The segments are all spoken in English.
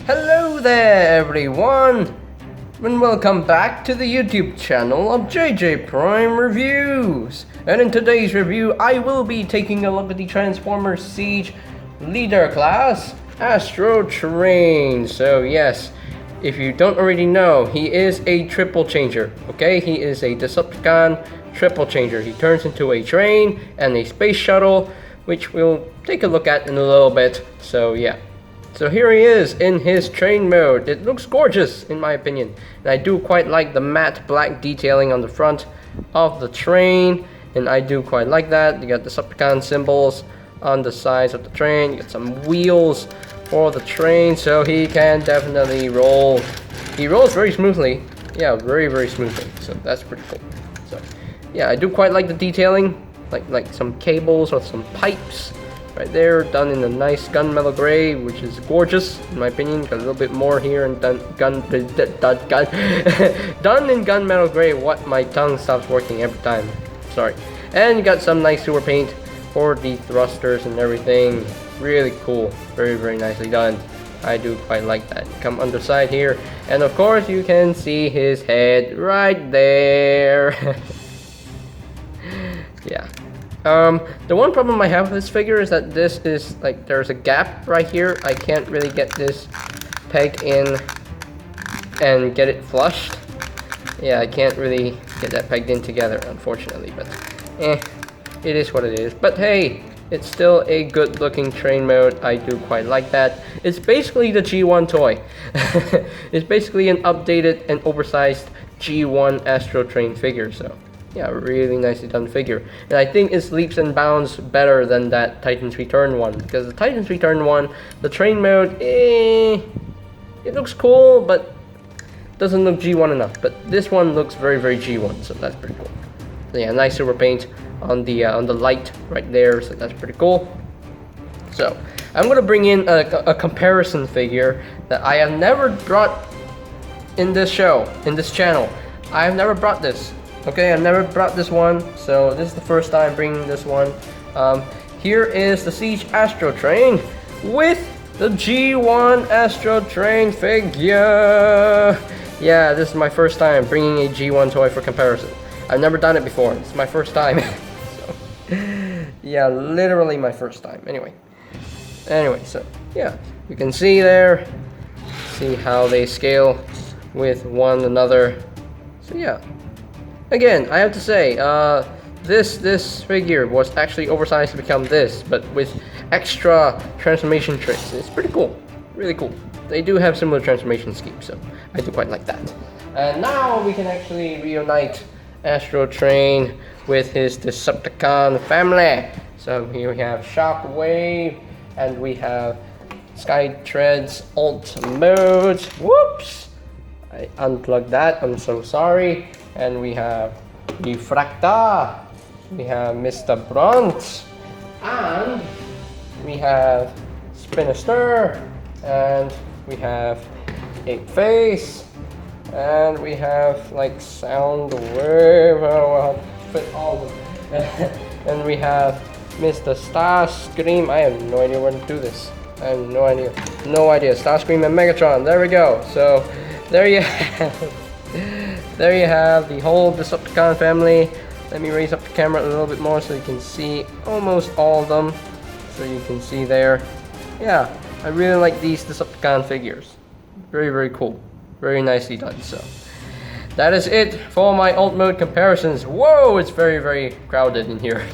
Hello there everyone, and welcome back to the YouTube channel of JJ Prime Reviews. And in today's review, I will be taking a look at the Transformers Siege Leader class, Astrotrain. So yes, if you don't already know, he is a triple changer, okay? He is a Decepticon triple changer. He turns into a train and a space shuttle, which we'll take a look at in a little bit. So yeah. So here he is in his train mode. It looks gorgeous in my opinion. And I do quite like the matte black detailing on the front of the train. And I do quite like that. You got the Decepticon symbols on the sides of the train. You got some wheels for the train, so he can definitely roll. He rolls very smoothly. Yeah, very smoothly. So that's pretty cool. So yeah, I do quite like the detailing. Like some cables or some pipes. Right there, done in a nice gunmetal gray, which is gorgeous in my opinion. Got a little bit more here and done in gunmetal gray. What, my tongue stops working every time. Sorry. And you got some nice sewer paint for the thrusters and everything. Really cool. Very nicely done. I do quite like that. Come underside here, and of course you can see his head right there. Yeah. The one problem I have with this figure is that this is like, there's a gap right here. I can't really get this pegged in and get it flushed. Yeah, I can't really get that pegged in together, unfortunately, but it is what it is. But hey, it's still a good looking train mode. I do quite like that. It's basically the G1 toy. It's basically an updated and oversized G1 Astrotrain figure, so yeah, really nicely done figure. And I think it's leaps and bounds better than that Titan's Return one, because the Titan's Return one, the train mode, it looks cool, but doesn't look G1 enough. But this one looks very G1, so that's pretty cool. So yeah, nice silver paint on the light right there, so that's pretty cool. So I'm gonna bring in a comparison figure that I have never brought in this show, in this channel. I have never brought this. Okay, I've never brought this one, so this is the first time bringing this one. Here is the Siege Astrotrain with the G1 Astrotrain figure. Yeah, this is my first time bringing a G1 toy for comparison. I've never done it before. It's my first time. So, yeah, literally my first time. Anyway, so yeah, you can see there. See how they scale with one another. So yeah. Again, I have to say, this figure was actually oversized to become this, but with extra transformation tricks. It's pretty cool, really cool. They do have similar transformation schemes, so I do quite like that. And now we can actually reunite Astrotrain with his Decepticon family. So here we have Shockwave, and we have Skytread's alt mode. Whoops! I unplugged that, I'm so sorry. And we have Refracta, we have Mr. Brunt, and we have Spinister, and we have Ape Face, and we have like Soundwave. I'll fit all of them. And we have Mr. Starscream. I have no idea where to do this. I have no idea. Starscream and Megatron. There we go. So there you have. There you have the whole Decepticon family. Let me raise up the camera a little bit more so you can see almost all of them. So you can see there. Yeah, I really like these Decepticon figures. Very cool. Very nicely done. So that is it for my alt mode comparisons. Whoa, it's very crowded in here.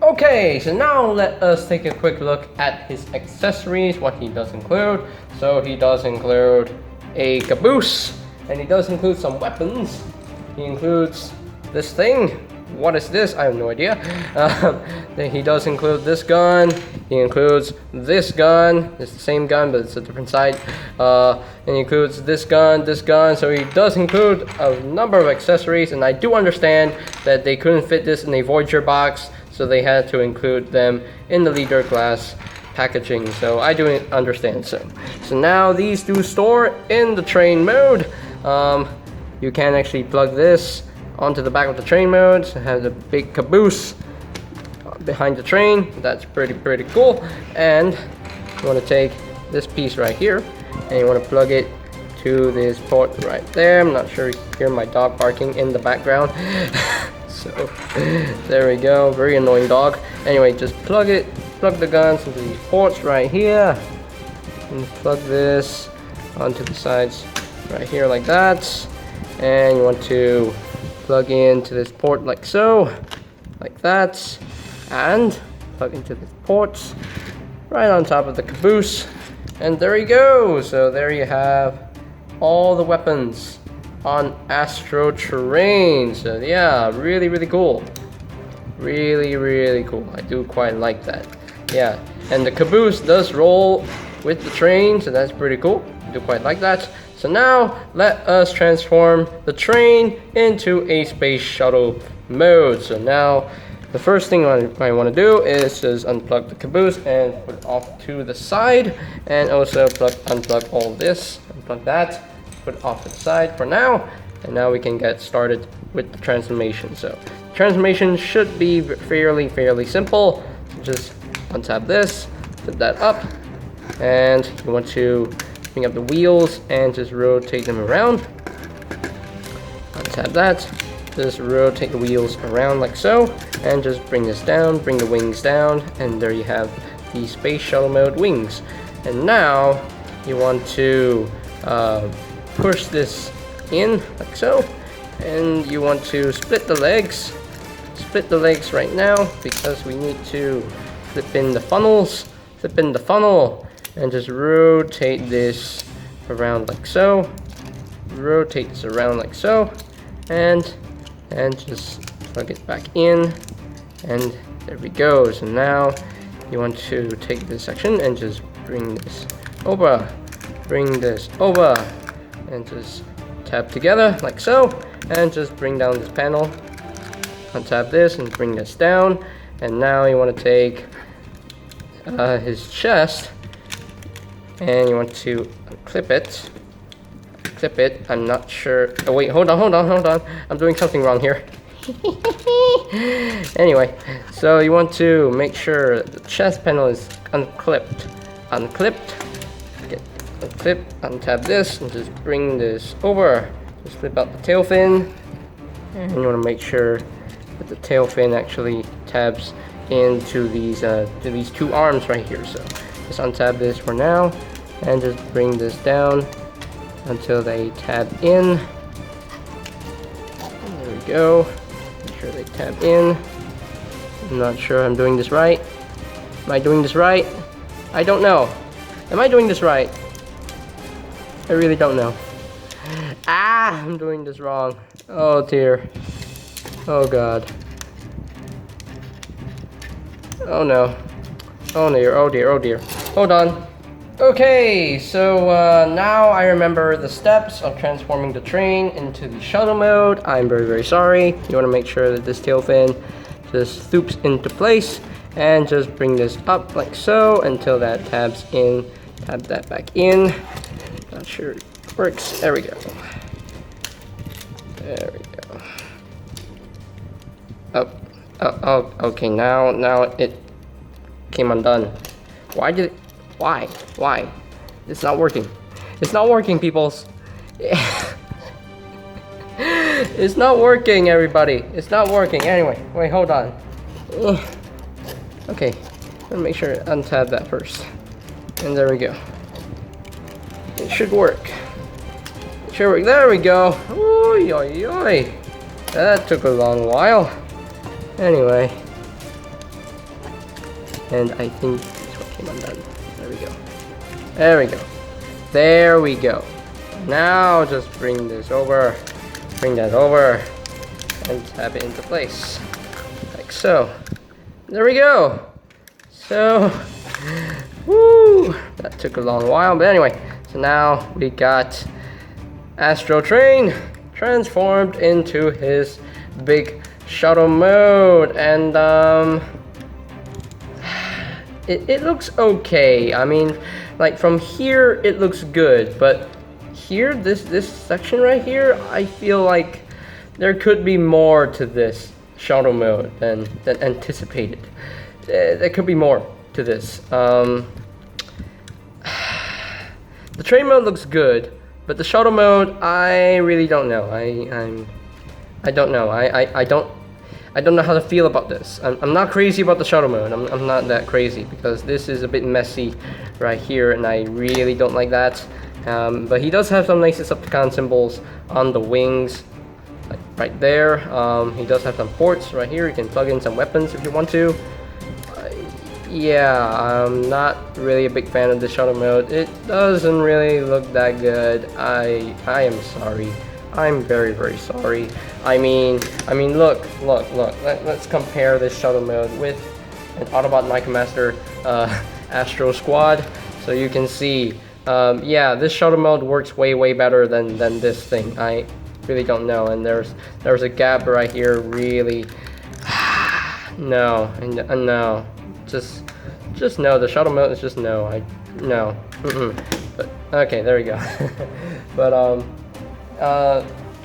Okay, so now let us take a quick look at his accessories, what he does include. So he does include a caboose. And he does include some weapons. He includes this thing. What is this? I have no idea. Then he does include this gun. He includes this gun. It's the same gun, but it's a different side. And he includes this gun. So he does include a number of accessories. And I do understand that they couldn't fit this in a Voyager box, so they had to include them in the leader class packaging. So I do understand. So now these do store in the train mode. You can actually plug this onto the back of the train mode. So it has a big caboose behind the train. That's pretty cool. And you want to take this piece right here and you want to plug it to this port right there. I'm not sure you can hear my dog barking in the background. So there we go, very annoying dog. Anyway, just plug the guns into these ports right here, and plug this onto the sides right here like that. And you want to plug into this port like so, like that, and plug into this port right on top of the caboose. And there you go. So there you have all the weapons on Astrotrain. So yeah, really cool. Really cool. I do quite like that. Yeah, and the caboose does roll with the train, so that's pretty cool. I do quite like that. So now let us transform the train into a space shuttle mode. So now the first thing I want to do is just unplug the caboose and put it off to the side, and also unplug all this, unplug that, put it off to the side for now. And now we can get started with the transformation. So transformation should be fairly simple. So just untap this, flip that up, and you want to bring up the wheels and just rotate them around. Untap that, just rotate the wheels around like so, and just bring this down, bring the wings down, and there you have the space shuttle mode wings. And now you want to push this in like so, and you want to split the legs right now, because we need to flip in the funnel, and just rotate this around like so, rotate this around like so, and just plug it back in, and there we go. So now you want to take this section and just bring this over, and just tap together like so, and just bring down this panel, untap this and bring this down. And now you want to take his chest, and you want to clip it. I'm not sure. Oh wait, hold on. I'm doing something wrong here. Anyway, so you want to make sure the chest panel is unclipped. Get unclip, untap this, and just bring this over. Just flip out the tail fin, and you want to make sure that the tail fin actually tabs into these two arms right here. So just untap this for now, and just bring this down until they tab in. There we go. Make sure they tab in. I'm not sure I'm doing this right. Am I doing this right? I don't know. Am I doing this right? I really don't know. Ah, I'm doing this wrong. Oh dear. Oh god. Oh no. Oh dear. Hold on. Okay, so now I remember the steps of transforming the train into the shuttle mode. I'm very sorry. You want to make sure that this tail fin just swoops into place, and just bring this up like so until that tabs in. Tab that back in. Not sure it works. There we go. Oh, okay, now it came undone. Why? It's not working. It's not working, peoples. It's not working, everybody. It's not working. Anyway, wait, hold on. Okay, let me make sure to untab that first. And there we go. It should work. There we go. Oy. That took a long while. Anyway. And I think this one came undone. There we go. Now just bring this over. Bring that over. And tap it into place. Like so. There we go. So, woo! That took a long while, but anyway. So now we got Astrotrain transformed into his big shuttle mode, and it looks okay. I mean, like from here it looks good, but here, this section right here, I feel like there could be more to this shuttle mode than anticipated. There could be more to this. The train mode looks good, but the shuttle mode, I really don't know. I don't know. I don't know how to feel about this. I'm not crazy about the shuttle mode. I'm not that crazy because this is a bit messy right here, and I really don't like that. But he does have some nice Decepticon symbols on the wings, like right there. He does have some ports right here. You can plug in some weapons if you want to. Yeah, I'm not really a big fan of the shuttle mode. It doesn't really look that good. I am sorry. I'm very, very sorry. I mean, look. Let's compare this shuttle mode with an Autobot Micromaster Astro Squad, so you can see. Yeah, this shuttle mode works way better than this thing. I really don't know. And there's a gap right here. Really, no, no. Just no. The shuttle mode is just no. No. But okay, there we go. But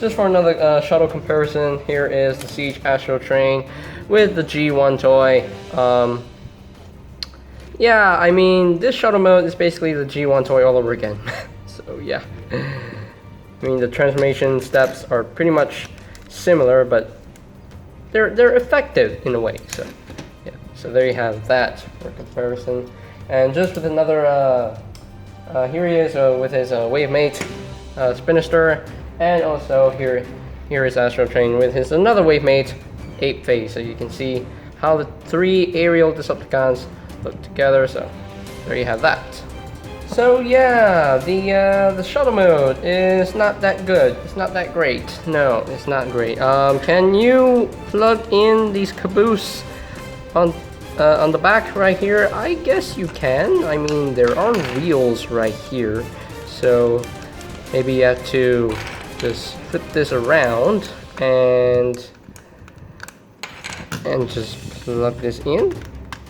just for another shuttle comparison, here is the Siege Astrotrain with the G1 toy. Yeah, I mean, this shuttle mode is basically the G1 toy all over again. So yeah, I mean the transformation steps are pretty much similar, but they're effective in a way. So. So there you have that for comparison. And just with another, here he is with his wave mate, Spinister, and also here is Astrotrain with his another wave mate, Ape Face. So you can see how the three aerial Decepticons look together. So there you have that. So yeah, the shuttle mode is not that good. It's not that great. No, it's not great. Can you plug in these caboose on the back right here? I guess you can. I mean, there are wheels right here, so maybe you have to just flip this around and just plug this in.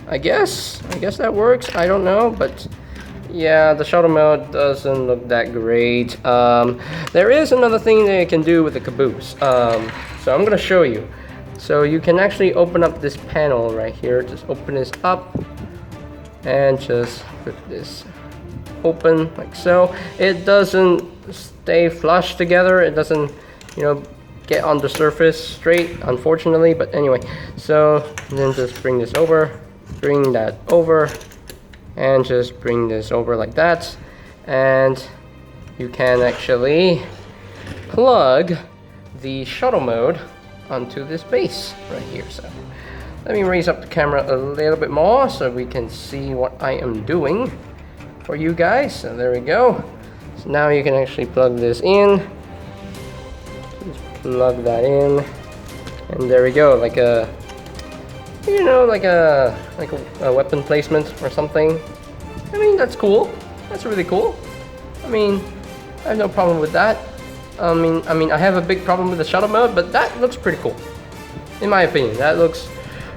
I guess that works. I don't know, but yeah, the shuttle mode doesn't look that great. There is another thing that you can do with the caboose. So I'm gonna show you. So you can actually open up this panel right here. Just open this up and just put this open like so. It doesn't stay flush together. It doesn't, get on the surface straight, unfortunately. But anyway, so then just bring this over, bring that over, and just bring this over like that. And you can actually plug the shuttle mode onto this base right here. So let me raise up the camera a little bit more so we can see what I am doing for you guys. So there we go. So now you can actually plug this in. Just plug that in, and there we go. Like a weapon placement or something. I mean, that's cool. That's really cool. I mean, I have no problem with that. I mean, I have a big problem with the shuttle mode, but that looks pretty cool. In my opinion, that looks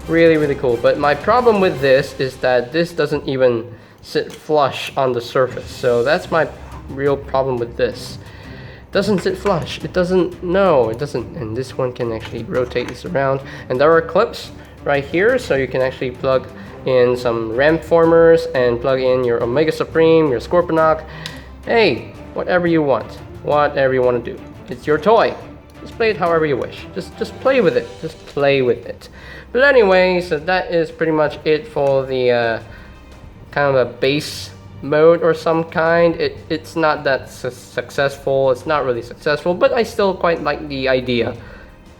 really cool. But my problem with this is that this doesn't even sit flush on the surface. So that's my real problem with this. It doesn't sit flush. It doesn't, no, it doesn't. And this one can actually rotate this around. And there are clips right here, so you can actually plug in some ramp formers and plug in your Omega Supreme, your Scorponok. Hey, whatever you want. Whatever you want to do. It's your toy. Just play it however you wish. Just play with it. Just play with it. But anyway, so that is pretty much it for the kind of a base mode or some kind. It's not that successful. It's not really successful, but I still quite like the idea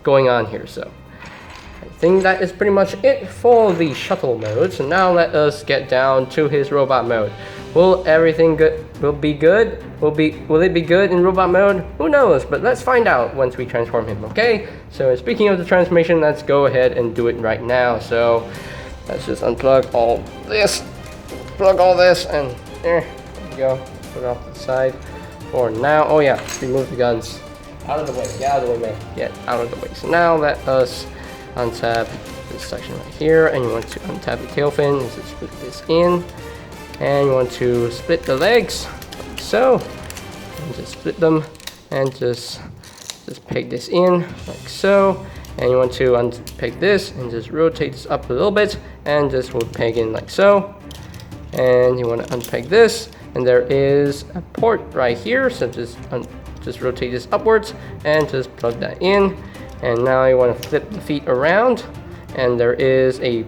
going on here. So I think that is pretty much it for the shuttle mode. So now let us get down to his robot mode. Will everything be good? Will it be good in robot mode? Who knows? But let's find out once we transform him, okay? So speaking of the transformation, let's go ahead and do it right now. So let's just unplug all this, plug all this, and there we go. Put it off to the side for now. Oh yeah, remove the guns. Out of the way, get out of the way, man. Get out of the way. So now let us untab this section right here, and you want to untab the tail fin, and just put this in. And you want to split the legs, like so, and just split them, and just peg this in, like so. And you want to unpeg this, and just rotate this up a little bit, and just will peg in like so. And you want to unpeg this, and there is a port right here, so just rotate this upwards and just plug that in. And now you want to flip the feet around, and there is a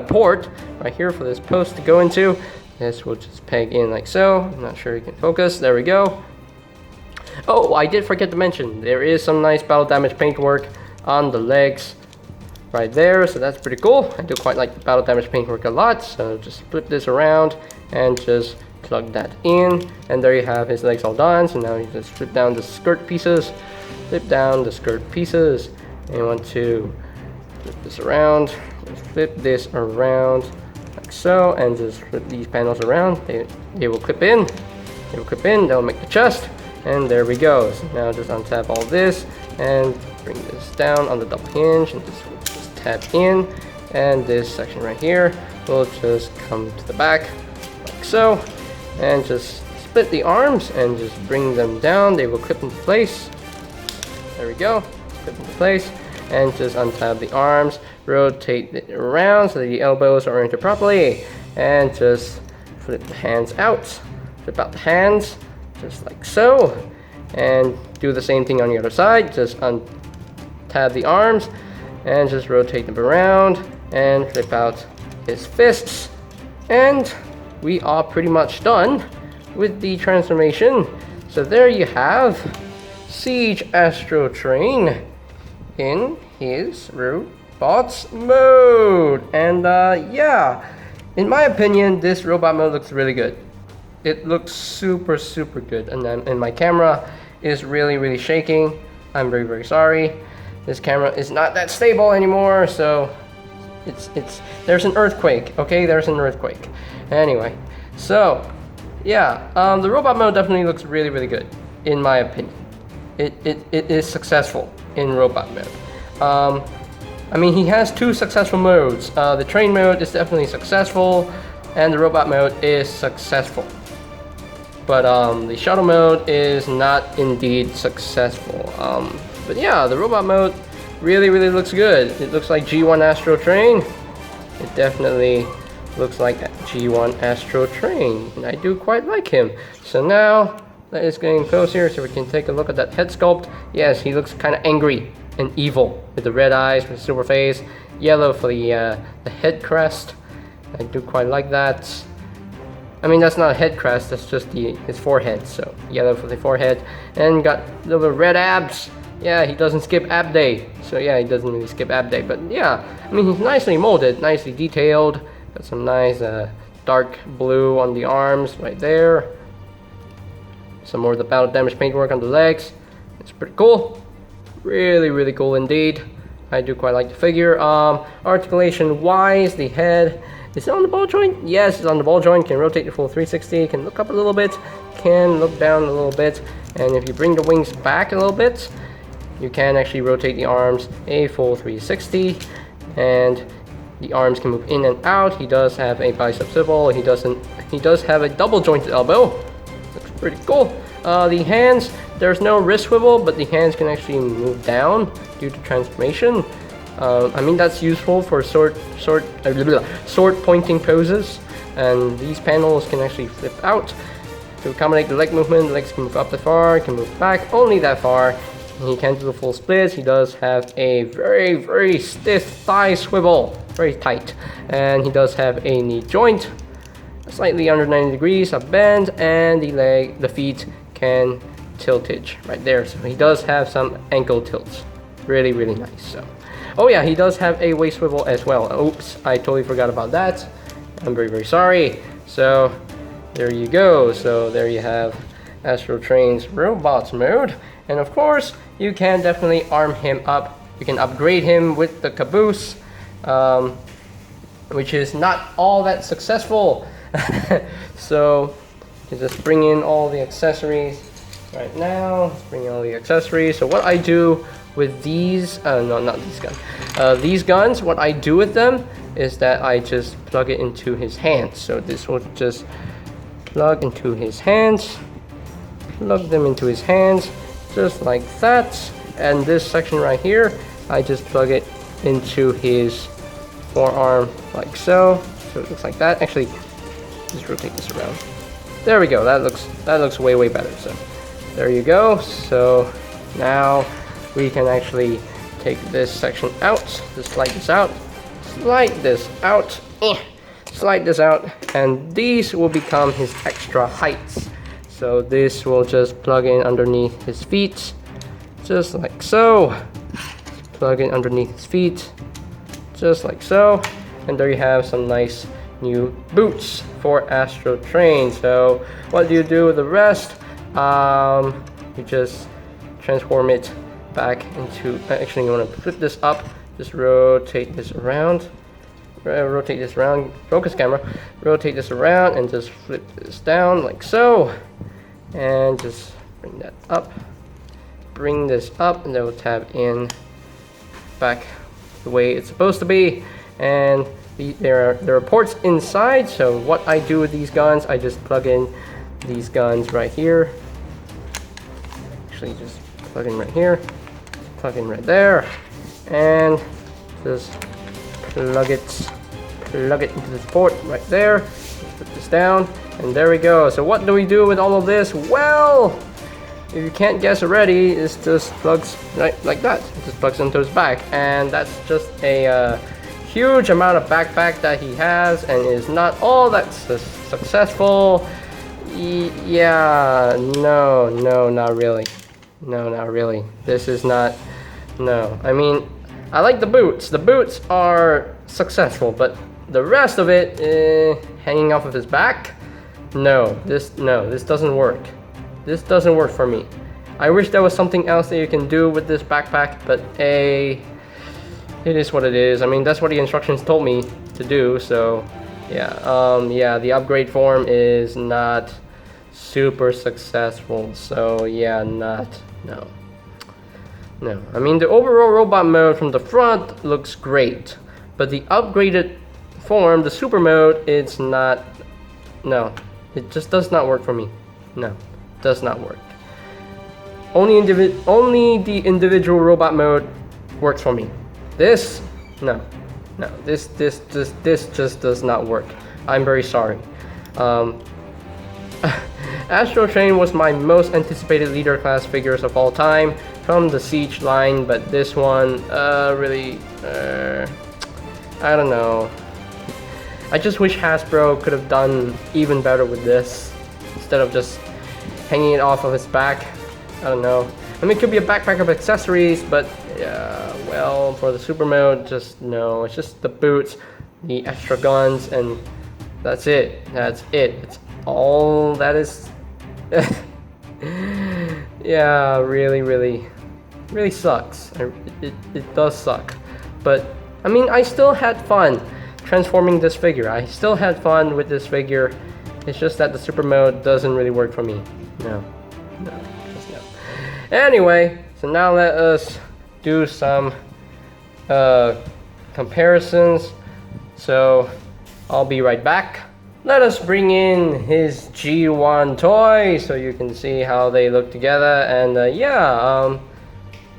port right here for this post to go into. This will just peg in like so. I'm not sure you can focus. There we go. Oh, I did forget to mention, there is some nice battle damage paintwork on the legs right there, so that's pretty cool. I do quite like the battle damage paintwork a lot, so just flip this around and just plug that in, and there you have his legs all done. So now you just flip down the skirt pieces, flip down the skirt pieces, and you want to flip this around, flip this around like so, and just flip these panels around. They will clip in, they'll make the chest, and there we go. So now just untap all this and bring this down on the double hinge, and just tap in, and this section right here will just come to the back like so, and just split the arms and just bring them down. They will clip into place. There we go, clip into place, and just untab the arms, rotate it around so that the elbows are oriented properly, and just flip the hands out, flip out the hands just like so, and do the same thing on the other side. Just untab the arms and just rotate them around and flip out his fists, and we are pretty much done with the transformation. So there you have Siege Astrotrain in his robots mode. And yeah, in my opinion, this robot mode looks really good. It looks super good, and my camera is really shaking. I'm very sorry. This camera is not that stable anymore, so there's an earthquake. Okay, there's an earthquake. Anyway, so yeah, the robot mode definitely looks really good in my opinion. It is successful in robot mode. I mean, he has two successful modes. The train mode is definitely successful, and the robot mode is successful. But the shuttle mode is not indeed successful. But yeah, the robot mode really looks good. It looks like G1 Astrotrain. It definitely looks like G1 Astrotrain, and I do quite like him. So now let's get closer so we can take a look at that head sculpt. Yes, he looks kind of angry and evil with the red eyes, with the silver face, yellow for the head crest. I do quite like that. I mean, that's not a head crest, that's just his forehead. So yellow for the forehead, and got little red abs. Yeah, he doesn't skip ab day. So yeah, he doesn't really skip ab day. But yeah, I mean, he's nicely molded, nicely detailed. Got some nice dark blue on the arms right there. Some more of the battle damage paintwork on the legs. It's pretty cool. Really cool indeed. I do quite like the figure. Articulation wise, the head, is it on the ball joint? Yes, it's on the ball joint. Can rotate the full 360. Can look up a little bit. Can look down a little bit. And if you bring the wings back a little bit, you can actually rotate the arms a full 360. And the arms can move in and out. He does have a bicep swivel. He does have a double jointed elbow. Looks pretty cool. The hands, there's no wrist swivel, but the hands can actually move down due to transformation. I mean, that's useful for sword pointing poses, and these panels can actually flip out to accommodate the leg movement. The legs can move up that far, can move back only that far. And he can do the full splits. He does have a very stiff thigh swivel, very tight, and he does have a knee joint, slightly under 90 degrees of bend, and the feet can tiltage right there. So he does have some ankle tilts, really nice. So. Oh yeah, he does have a waist swivel as well. Oops, I totally forgot about that. I'm very sorry. So there you go. So there you have Astrotrain's robots mode. And of course, you can definitely arm him up. You can upgrade him with the caboose, which is not all that successful. So you just bring in all the accessories right now. Bring in all the accessories. So what I do with these, no, not these guns. These guns, what I do with them is that I just plug it into his hands. So this will just plug into his hands, plug them into his hands, just like that. And this section right here, I just plug it into his forearm like so. So it looks like that. Actually, just rotate this around. There we go. That looks way better. So there you go. So now we can actually take this section out. Just slide this out. Slide this out. Slide this out, and these will become his extra heights. So this will just plug in underneath his feet, just like so. Plug in underneath his feet, just like so. And there you have some nice new boots for Astrotrain. So what do you do with the rest? You just transform it back into, actually you want to flip this up, just rotate this around. Rotate this around, focus camera, rotate this around and just flip this down like so, and just bring that up, bring this up, and then we'll tab in back the way it's supposed to be. And there are ports inside, so what I do with these guns, I just plug in these guns right here. Actually just plug in right here, plug in right there, and just plug it into this port right there. Put this down, and there we go. So what do we do with all of this? Well, if you can't guess already, it just plugs right like that. It just plugs into his back, and that's just a huge amount of backpack that he has, and is not all that successful. Yeah, no, not really. No, not really. This is not. No, I mean, I like the boots. The boots are successful, but the rest of it, hanging off of his back, no, this doesn't work. This doesn't work for me. I wish there was something else that you can do with this backpack, but it is what it is. I mean, that's what the instructions told me to do. So yeah, the upgrade form is not super successful. So yeah, no. I mean, the overall robot mode from the front looks great, but the upgraded form, the super mode, it's not. No, it just does not work for me. No, does not work. Only the individual robot mode works for me. This, no, this just does not work. I'm very sorry. Astrotrain was my most anticipated leader class figures of all time from the Siege line, but this one, really, I don't know. I just wish Hasbro could have done even better with this, instead of just hanging it off of his back. I don't know. I mean, it could be a backpack of accessories, but well, for the super mode, just no. It's just the boots, the extra guns, and that's it. That's it. It's all that is. Yeah, really sucks. It does suck. But I mean, I still had fun transforming this figure. I still had fun with this figure. It's just that the super mode doesn't really work for me. No, just no. Anyway, so now let us do some comparisons. So I'll be right back. Let us bring in his G1 toy so you can see how they look together. And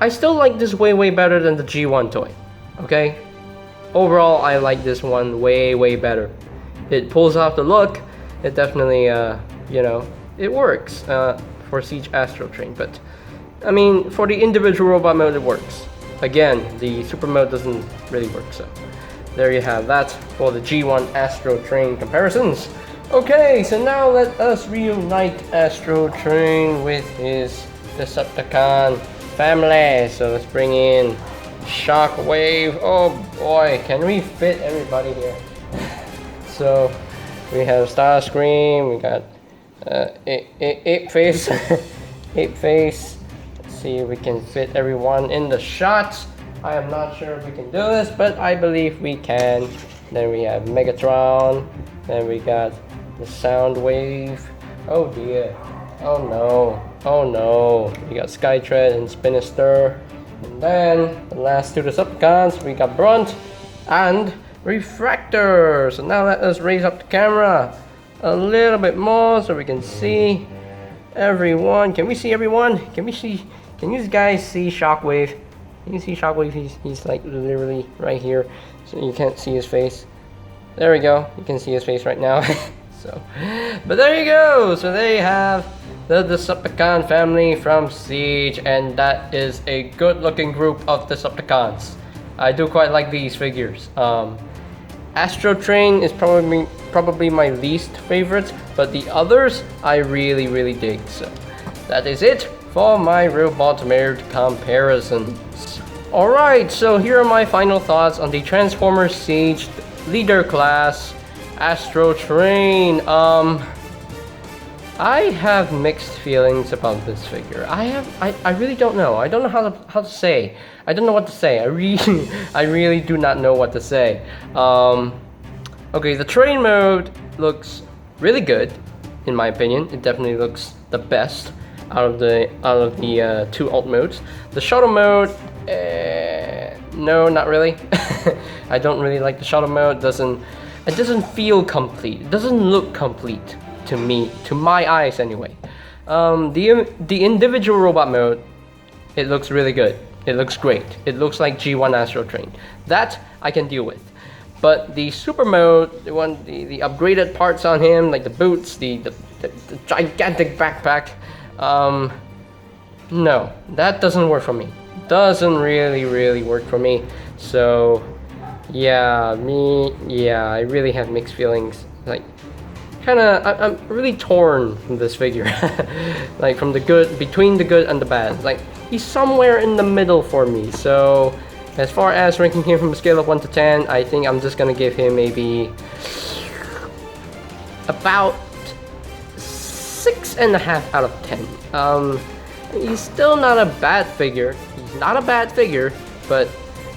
I still like this way better than the G1 toy. Okay, overall I like this one way better. It pulls off the look. It definitely it works for Siege Astrotrain, but I mean, for the individual robot mode it works. Again, the super mode doesn't really work. So there you have that for the G1 Astrotrain comparisons. Okay, so now let us reunite Astrotrain with his Decepticon family. So let's bring in Shockwave. Oh boy, can we fit everybody here? So we have Starscream, we got Ape Face, Ape Face. Let's see if we can fit everyone in the shots. I am not sure if we can do this, but I believe we can. Then we have Megatron. Then we got the Soundwave. Oh dear. Oh no. We got Skytread and Spinister. And then the last two Decepticons, we got Brunt and Refractor. So now let us raise up the camera a little bit more so we can see everyone. Can we see everyone? Can you guys see Shockwave? Can you see Shockwave? He's like literally right here, so you can't see his face. There we go. You can see his face right now. So, but there you go. So they have the Decepticon family from Siege, and that is a good-looking group of Decepticons. I do quite like these figures. Astrotrain is probably my least favorite, but the others I really dig. So that is it for my robot mode comparisons. Alright, so here are my final thoughts on the Transformers Siege Leader Class Astrotrain. I have mixed feelings about this figure. I really don't know. I don't know how to say. I don't know what to say. I really do not know what to say. Okay, the train mode looks really good, in my opinion. It definitely looks the best out of the two alt modes. The shuttle mode, no, not really. I don't really like the shuttle mode. It doesn't feel complete. It doesn't look complete to me, to my eyes anyway. The individual robot mode, it looks really good. It looks great. It looks like G1 Astrotrain. That I can deal with. But the super mode, the upgraded parts on him, like the boots, the gigantic backpack, no, that doesn't work for me. Doesn't really work for me. So yeah, I really have mixed feelings. Like, I'm really torn from this figure. Like, from between the good and the bad. Like, he's somewhere in the middle for me. So as far as ranking him from a scale of 1 to 10, I think I'm just gonna give him maybe about 6.5 out of 10. He's still not a bad figure. He's not a bad figure, but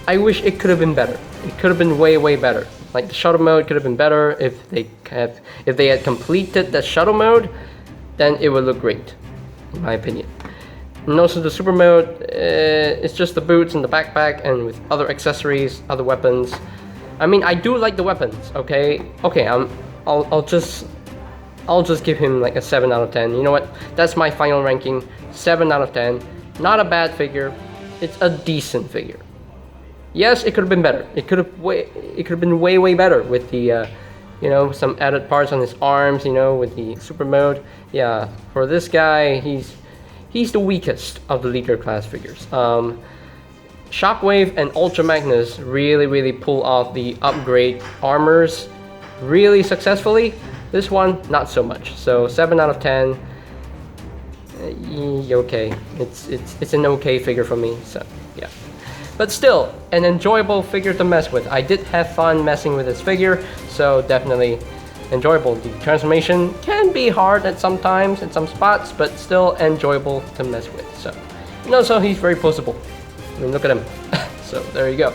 I wish it could have been better. It could have been way better. Like, the shuttle mode could have been better if they had completed the shuttle mode, then it would look great, in my opinion. And also the super mode, it's just the boots and the backpack, and with other accessories, other weapons. I mean, I do like the weapons. Okay, I'll just give him like a 7 out of 10. You know what? That's my final ranking. 7 out of 10. Not a bad figure. It's a decent figure. Yes, it could have been better. It could have been way better with the, you know, some added parts on his arms. You know, with the super mode. Yeah, for this guy, he's the weakest of the leader class figures. Shockwave and Ultra Magnus really pull off the upgrade armors really successfully. This one, not so much. So 7 out of 10. Okay, it's an okay figure for me. So yeah, but still an enjoyable figure to mess with. I did have fun messing with this figure, so definitely enjoyable. The transformation can be hard at some times in some spots, but still enjoyable to mess with. So, and also he's very poseable. I mean, look at him. So there you go.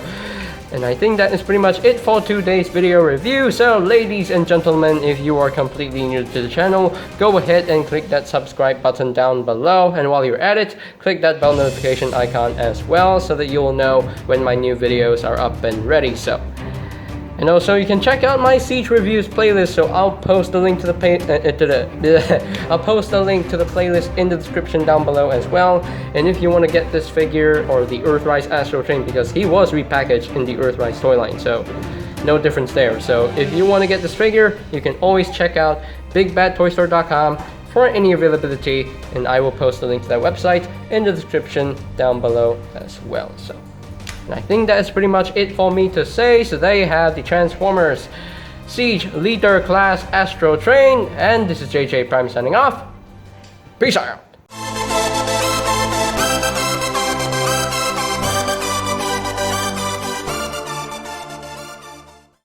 And I think that is pretty much it for today's video review. So ladies and gentlemen, if you are completely new to the channel, go ahead and click that subscribe button down below. And while you're at it, click that bell notification icon as well, so that you will know when my new videos are up and ready. So, and also you can check out my Siege reviews playlist. So I'll post the link to the I'll post the link to the playlist in the description down below as well. And if you want to get this figure or the Earthrise Astrotrain, because he was repackaged in the Earthrise toy line, so no difference there. So if you want to get this figure, you can always check out bigbadtoystore.com for any availability, and I will post the link to that website in the description down below as well. So, and I think that's pretty much it for me to say. So there you have the Transformers Siege Leader Class Astrotrain, and this is JJ Prime signing off. Peace out.